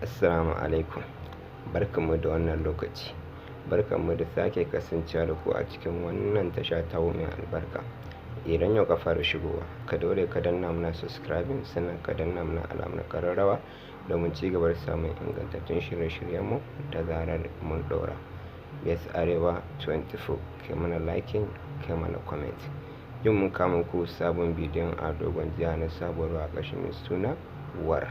Assalamu alaikum, barkanmu da wannan lokaci, barkanmu da sake kasancewa da ku a cikin wannan tasha ta mai albarka. Idan yau ka fara shigowa, ka daure ka danna mana subscribing, sannan ka danna mana alamar kararrawa domin ci gaba da samun ingantattun shirye-shiryenmu da zarar mun ɗora. Yes Arewa 24, kai mana liking, kai mana comment. Yau mun kama ku sabon bidiyon a dogon jiya na sabuwar waƙa shi mai suna war.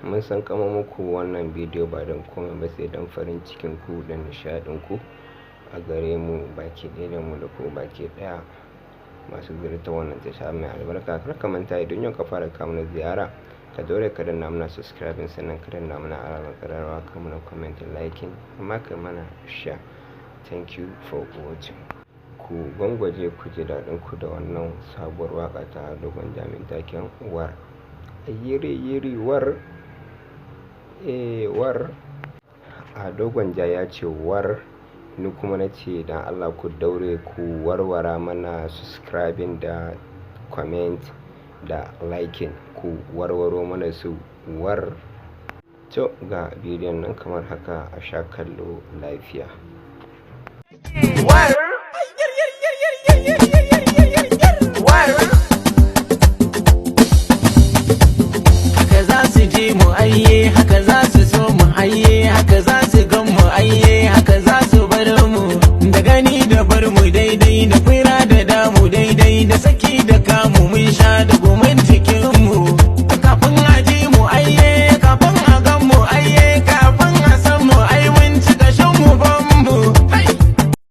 Mun san kamo muku wannan bidiyo ba don komai ba sai don farin cikin ku da nishaɗin ku a gare mu baki ɗaya da mu da ku baki ɗaya masu ziyarta wannan tasha mai albarka. Kar ka manta idan yau ka fara kama na ziyara, ka daure ka danna mana subscribing, sannan ka danna mana alamar kararrawa, ka mana comment, liking, amma ka mana share. Thank you for watching. Ku gwangwaje ku ji daɗin ku da wannan sabuwar waƙa ta dogon jami'in taken war. Yiri war, war. A dogon ja ya ce war, ni kuma na ce dan Allah ku daure ku warwara mana subscribing da comment da liking, ku warwaro mana su war. To ga bidiyon nan kamar haka, a sha kallo lafiya. War